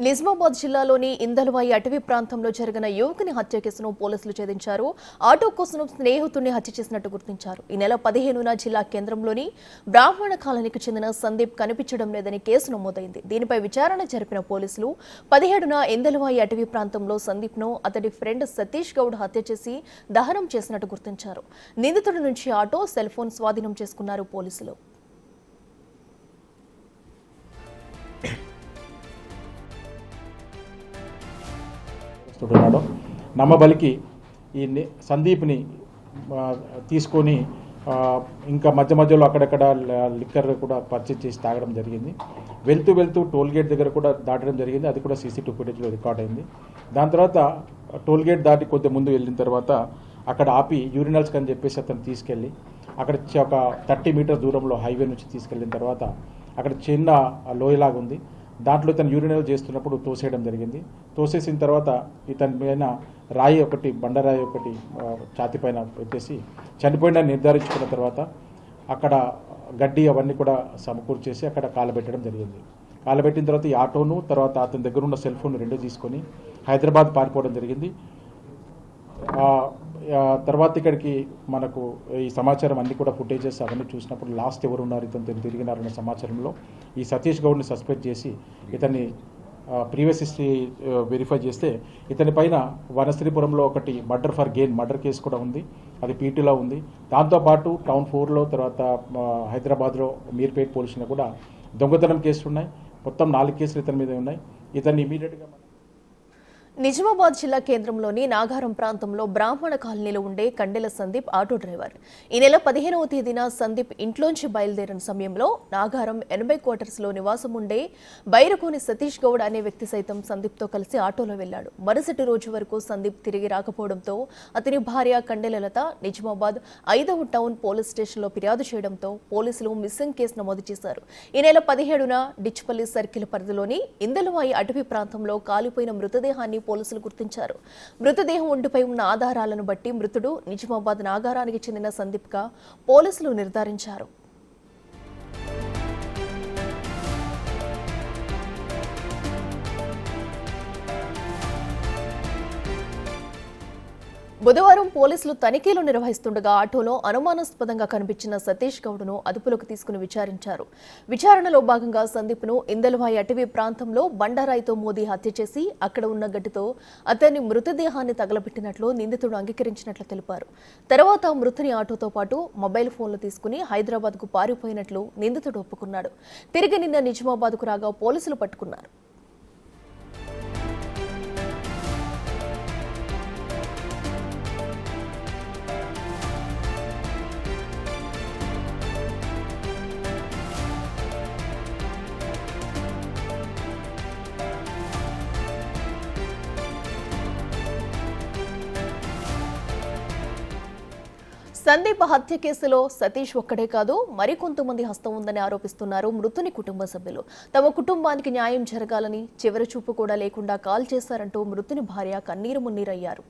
నిజామాబాద్ జిల్లాలోని ఇందల్వాయి అటవీ ప్రాంతంలో జరిగిన యువకుని హత్య కేసును పోలీసులు ఛేదించారు. ఆటో కోసం స్నేహితుడిని హత్య చేసినట్టు గుర్తించారు. ఈ నెల 15న జిల్లా కేంద్రంలోని బ్రాహ్మణ కాలనీకి చెందిన సందీప్ కనిపించడం లేదని కేసు నమోదైంది. దీనిపై విచారణ జరిపిన పోలీసులు 17న ఇందల్వాయి అటవీ ప్రాంతంలో సందీప్ను అతడి ఫ్రెండ్ సతీష్ గౌడ్ హత్య చేసి దహనం చేసినట్టు గుర్తించారు. నిందితుడి నుంచి ఆటో, సెల్ ఫోన్ స్వాధీనం చేసుకున్నారు పోలీసులు. నమ్మబలికి ఈ సందీప్ని తీసుకొని ఇంకా మధ్యలో అక్కడక్కడ లిక్కర్ కూడా పర్చేజ్ చేసి తాగడం జరిగింది. వెళ్తూ టోల్గేట్ దగ్గర కూడా దాటడం జరిగింది. అది కూడా సీసీటీవీ ఫుటేజ్లో రికార్డ్ అయింది. దాని తర్వాత టోల్గేట్ దాటి కొద్ది ముందు వెళ్ళిన తర్వాత అక్కడ ఆపి యూరినల్స్కి అని చెప్పేసి అతను తీసుకెళ్ళి అక్కడ ఒక 30 మీటర్ దూరంలో హైవే నుంచి తీసుకెళ్ళిన తర్వాత అక్కడ చిన్న లోయలాగా ఉంది. దాంట్లో ఇతను యూరినల్ చేస్తున్నప్పుడు తోసేయడం జరిగింది. తోసేసిన తర్వాత ఇతని పైన బండరాయి ఒకటి ఛాతి పైన పెట్టేసి చనిపోయిన నిర్ధారించుకున్న తర్వాత అక్కడ గడ్డి అవన్నీ కూడా సమకూర్చేసి అక్కడ కాలబెట్టడం జరిగింది. కాలబెట్టిన తర్వాత ఈ ఆటోను తర్వాత అతని దగ్గర ఉన్న సెల్ ఫోన్ 2 తీసుకొని హైదరాబాద్ పారిపోవడం జరిగింది. తర్వాత ఇక్కడికి మనకు ఈ సమాచారం అన్ని కూడా ఫుటేజెస్ అవన్నీ చూసినప్పుడు లాస్ట్ ఎవరు ఉన్నారు ఇతను తిరిగినారన్న సమాచారంలో ఈ సతీష్ గౌడ్ని సస్పెక్ట్ చేసి ఇతన్ని ప్రీవియస్ హిస్టరీ వెరిఫై చేస్తే ఇతని పైన వనశ్రీపురంలో ఒకటి మర్డర్ కేసు కూడా ఉంది. అది పీటీలో ఉంది. దాంతోపాటు టౌన్ 4లో తర్వాత హైదరాబాద్లో మీర్పేట్ పోలీసులో కూడా దొంగతనం కేసులు ఉన్నాయి. మొత్తం 4 కేసులు ఇతని మీద ఉన్నాయి. ఇతన్ని ఇమీడియట్గా నిజామాబాద్ జిల్లా కేంద్రంలోని నాగారం ప్రాంతంలో బ్రాహ్మణ కాలనీలో ఉండే కండెల సందీప్ ఆటో డ్రైవర్. ఈ నెల 15వ తేదీన సందీప్ ఇంట్లోంచి బయలుదేరిన సమయంలో నాగారం 80 క్వార్టర్స్లో నివాసం ఉండే బైరకోని సతీష్ గౌడ్ అనే వ్యక్తి సైతం సందీప్తో కలిసి ఆటోలో వెళ్లాడు. మరుసటి రోజు వరకు సందీప్ తిరిగి రాకపోవడంతో అతని భార్య కండెలలత నిజామాబాద్ 5వ టౌన్ పోలీస్ స్టేషన్లో ఫిర్యాదు చేయడంతో పోలీసులు మిస్సింగ్ కేసు నమోదు చేశారు. ఈ నెల 17న డిచ్పల్లి సర్కిల్ పరిధిలోని ఇందలవాయి అటవీ ప్రాంతంలో కాలిపోయిన మృతదేహాన్ని పోలీసులు గుర్తించారు. మృతదేహం ఒంటిపై ఉన్న ఆధారాలను బట్టి మృతుడు నిజామాబాద్ నాగారానికి చెందిన సందీప్గా పోలీసులు నిర్ధారించారు. బుధవారం పోలీసులు తనిఖీలు నిర్వహిస్తుండగా ఆటోలో అనుమానాస్పదంగా కనిపించిన సతీష్ గౌడ్ను అదుపులోకి తీసుకుని విచారించారు. విచారణలో భాగంగా సందీప్ను ఇందల్వాయి అటవీ ప్రాంతంలో బండారాయితో మోదీ హత్య చేసి అక్కడ ఉన్న గడ్డితో అతని మృతదేహాన్ని తగలబెట్టినట్లు నిందితుడు అంగీకరించినట్లు తెలిపారు. తర్వాత మృతుని ఆటోతో పాటు మొబైల్ ఫోన్లు తీసుకుని హైదరాబాద్కు పారిపోయినట్లు నిందితుడు ఒప్పుకున్నాడు. తిరిగి నిన్న నిజామాబాద్కు రాగా పోలీసులు పట్టుకున్నారు. సందీప్ హత్య కేసులో సతీష్ ఒక్కడే కాదు మరికొంతమంది హస్తం ఉందని ఆరోపిస్తున్నారు మృతుని కుటుంబ సభ్యులు. తమ కుటుంబానికి న్యాయం జరగాలని చివరి చూపు కూడా లేకుండా కాల్ చేశారంటూ మృతుని భార్య కన్నీరు మున్నీరయ్యారు.